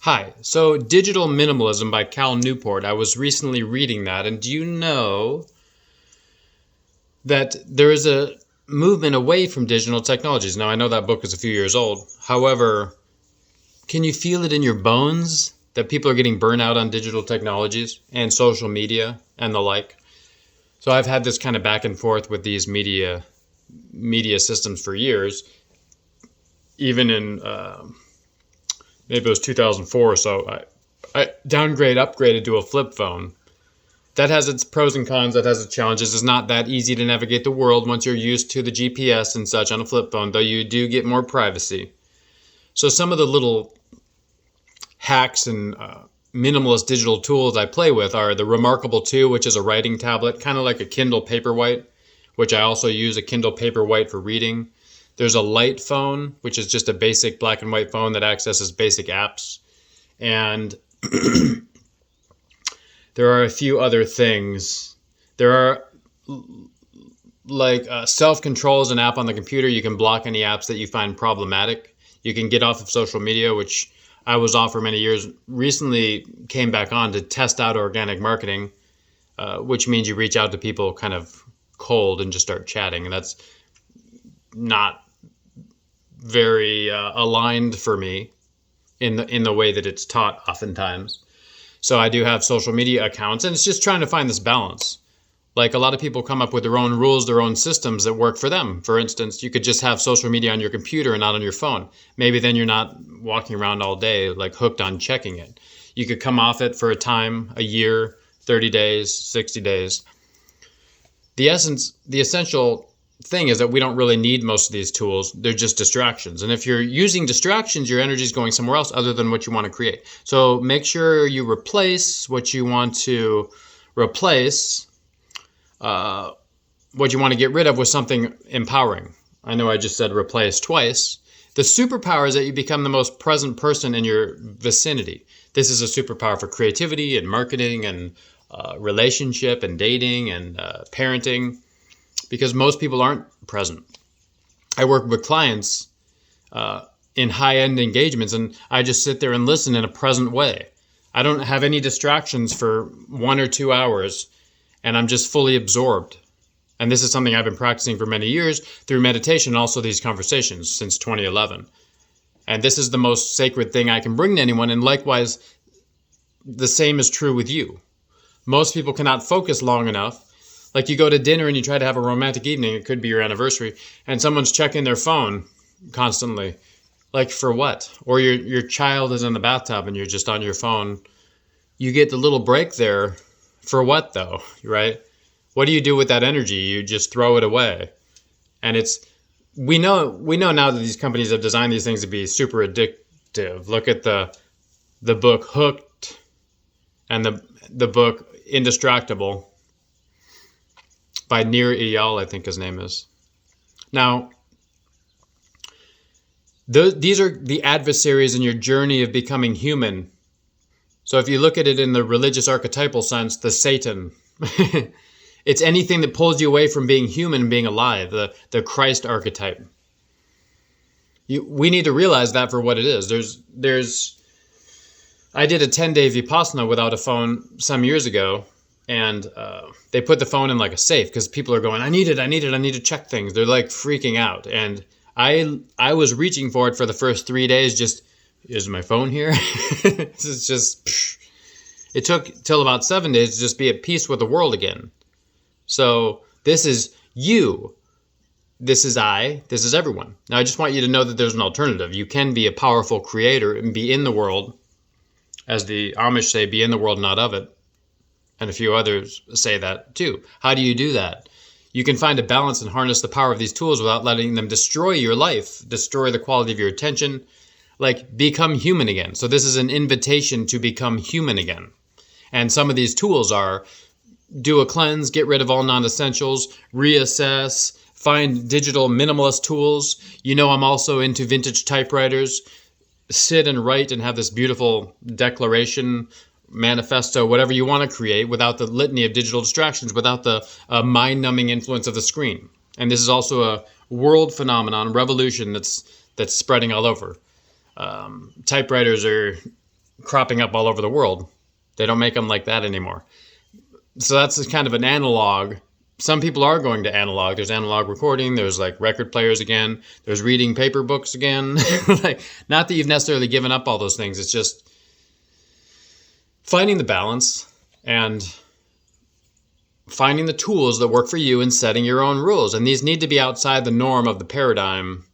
Hi. So, Digital Minimalism by Cal Newport. I was recently reading that, and do you know that there is a movement away from digital technologies? Now, I know that book is a few years old. However, can you feel it in your bones that people are getting burnt out on digital technologies and social media and the like? So, I've had this kind of back and forth with these media systems for years, even in maybe it was 2004 or so. I upgraded to a flip phone. That has its pros and cons, that has its challenges. It's not that easy to navigate the world once you're used to the GPS and such on a flip phone, though you do get more privacy. So some of the little hacks and minimalist digital tools I play with are the Remarkable 2, which is a writing tablet, kind of like a Kindle Paperwhite, which I also use a Kindle Paperwhite for reading. There's a Light phone, which is just a basic black and white phone that accesses basic apps. And there are a few other things. There are like self-control is an app on the computer. You can block any apps that you find problematic. You can get off of social media, which I was off for many years. Recently came back on to test out organic marketing, which means you reach out to people kind of cold and just start chatting. And that's not very aligned for me in the way that it's taught oftentimes. So I do have social media accounts, and it's just trying to find this balance. Like a lot of people come up with their own rules, their own systems that work for them. For instance, you could just have social media on your computer and not on your phone. Maybe then you're not walking around all day like hooked on checking it. You could come off it for a time, a year, 30 days, 60 days. The essential thing is that we don't really need most of these tools. They're just distractions. And if you're using distractions, your energy is going somewhere else other than what you want to create. So make sure you replace what you want to replace, what you want to get rid of with something empowering. I know I just said replace twice. The superpower is that you become the most present person in your vicinity. This is a superpower for creativity and marketing and relationship and dating and parenting, because most people aren't present. I work with clients in high-end engagements, and I just sit there and listen in a present way. I don't have any distractions for 1 or 2 hours, and I'm just fully absorbed. And this is something I've been practicing for many years through meditation and also these conversations since 2011. And this is the most sacred thing I can bring to anyone, and likewise, the same is true with you. Most people cannot focus long enough. Like you go to dinner and you try to have a romantic evening, it could be your anniversary, and someone's checking their phone constantly. Like for what? Or your child is in the bathtub and you're just on your phone. You get the little break there. For what though, right? What do you do with that energy? You just throw it away. And we know now that these companies have designed these things to be super addictive. Look at the book Hooked and the book Indistractable by Nir Eyal, I think his name is. Now, these are the adversaries in your journey of becoming human. So if you look at it in the religious archetypal sense, the Satan, it's anything that pulls you away from being human and being alive, the Christ archetype. We need to realize that for what it is. I did a 10-day Vipassana without a phone some years ago, and they put the phone in like a safe because people are going, I need to check things. They're like freaking out. And I was reaching for it for the first 3 days. Just, is my phone here? This is just, it took till about 7 days to just be at peace with the world again. So this is you. This is I. This is everyone. Now I just want you to know that there's an alternative. You can be a powerful creator and be in the world. As the Amish say, be in the world, not of it. And a few others say that too. How do you do that? You can find a balance and harness the power of these tools without letting them destroy your life, destroy the quality of your attention, like become human again. So this is an invitation to become human again. And some of these tools are do a cleanse, get rid of all non-essentials, reassess, find digital minimalist tools. You know, I'm also into vintage typewriters. Sit and write and have this beautiful declaration, manifesto, whatever you want to create without the litany of digital distractions, without the mind-numbing influence of the screen. And this is also a world phenomenon, revolution that's spreading all over. Typewriters are cropping up all over the world. They don't make them like that anymore. So that's kind of an analog. Some people are going to analog. There's analog recording. There's like record players again. There's reading paper books again. Like, not that you've necessarily given up all those things. It's just finding the balance and finding the tools that work for you and setting your own rules. And these need to be outside the norm of the paradigm,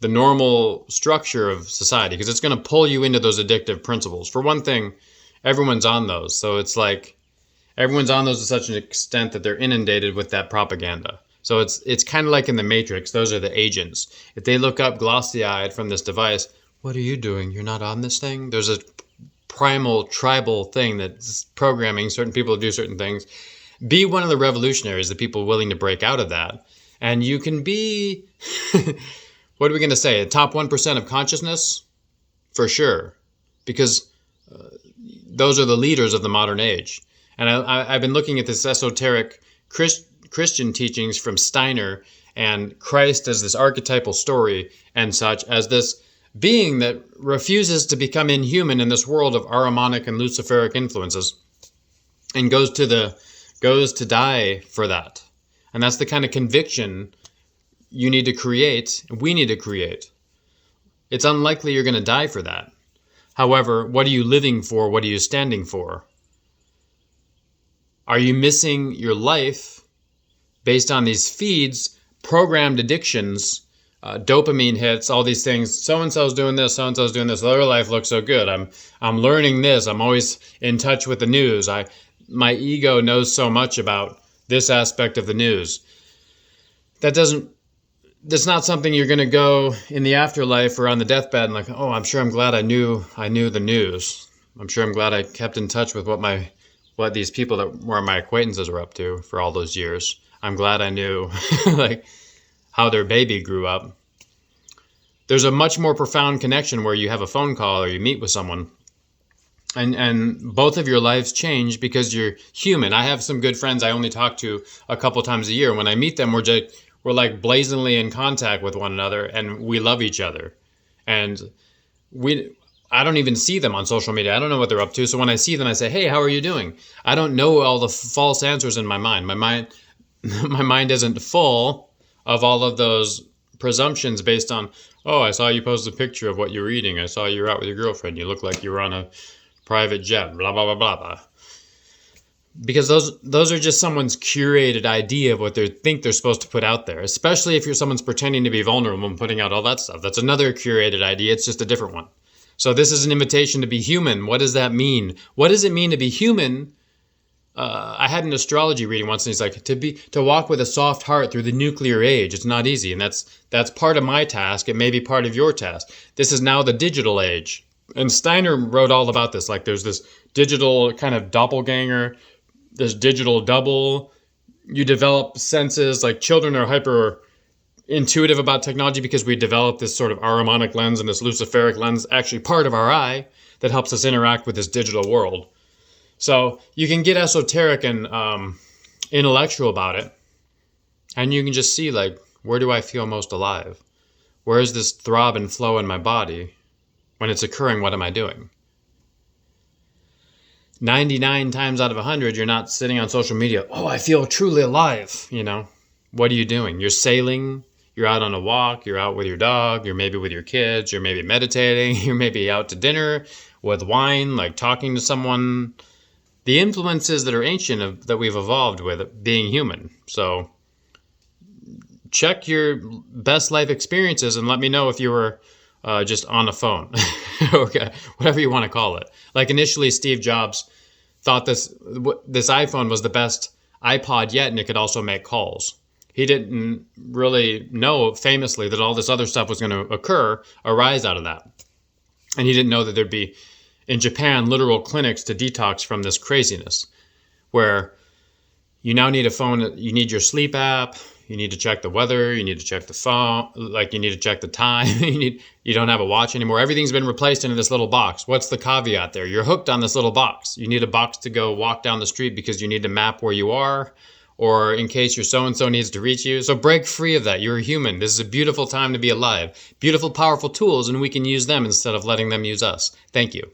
the normal structure of society, because it's going to pull you into those addictive principles. For one thing, everyone's on those. So it's like everyone's on those to such an extent that they're inundated with that propaganda. So it's kind of like in the Matrix. Those are the agents. If they look up glossy-eyed from this device, what are you doing? You're not on this thing? There's a primal tribal thing that's programming certain people to do certain things. Be one of the revolutionaries, the people willing to break out of that. And you can be, what are we going to say, a top 1% of consciousness? For sure. Because those are the leaders of the modern age. And I've been looking at this esoteric Christian teachings from Steiner and Christ as this archetypal story and such, as this being that refuses to become inhuman in this world of Ahrimanic and Luciferic influences and goes to die for that. And that's the kind of conviction you need to create, we need to create. It's unlikely you're going to die for that. However, what are you living for? What are you standing for? Are you missing your life based on these feeds, programmed addictions, dopamine hits, all these things? So-and-so's doing this, so-and-so's doing this. Their life looks so good. I'm learning this. I'm always in touch with the news. My ego knows so much about this aspect of the news. That's not something you're going to go in the afterlife or on the deathbed and like, oh, I'm sure I'm glad I knew the news. I'm sure I'm glad I kept in touch with what these people that were my acquaintances are up to for all those years. I'm glad I knew like how their baby grew up. There's a much more profound connection where you have a phone call or you meet with someone and both of your lives change because you're human. I have some good friends I only talk to a couple times a year. When I meet them, we're like blazingly in contact with one another and we love each other. And I don't even see them on social media. I don't know what they're up to. So when I see them, I say, hey, how are you doing? I don't know all the false answers in my mind. My mind isn't full of all of those presumptions based on, oh, I saw you post a picture of what you're eating. I saw you were out with your girlfriend. You look like you were on a private jet, blah, blah, blah, blah, blah. Because those are just someone's curated idea of what they think they're supposed to put out there, especially if someone's pretending to be vulnerable and putting out all that stuff. That's another curated idea. It's just a different one. So this is an invitation to be human. What does that mean? What does it mean to be human? I had an astrology reading once, and he's like, to walk with a soft heart through the nuclear age. It's not easy, and that's part of my task. It may be part of your task. This is now the digital age. And Steiner wrote all about this. Like there's this digital kind of doppelganger, this digital double. You develop senses, like children are hyper intuitive about technology because we develop this sort of Ahrimanic lens and this Luciferic lens, actually part of our eye, that helps us interact with this digital world. So you can get esoteric and intellectual about it, and you can just see, like, where do I feel most alive? Where is this throb and flow in my body? When it's occurring, what am I doing? 99 times out of 100, you're not sitting on social media, oh, I feel truly alive, you know? What are you doing? You're sailing, you're out on a walk, you're out with your dog, you're maybe with your kids, you're maybe meditating, you're maybe out to dinner with wine, like talking to someone. The influences that are ancient that we've evolved with being human. So check your best life experiences and let me know if you were just on a phone, okay, whatever you want to call it. Like initially, Steve Jobs thought this iPhone was the best iPod yet, and it could also make calls. He didn't really know, famously, that all this other stuff was going to arise out of that. And he didn't know that there'd be, in Japan, literal clinics to detox from this craziness, where you now need a phone, you need your sleep app, you need to check the weather, you need to check the phone, like you need to check the time, you don't have a watch anymore. Everything's been replaced into this little box. What's the caveat there? You're hooked on this little box. You need a box to go walk down the street because you need to map where you are, or in case your so-and-so needs to reach you. So break free of that. You're a human. This is a beautiful time to be alive. Beautiful, powerful tools, and we can use them instead of letting them use us. Thank you.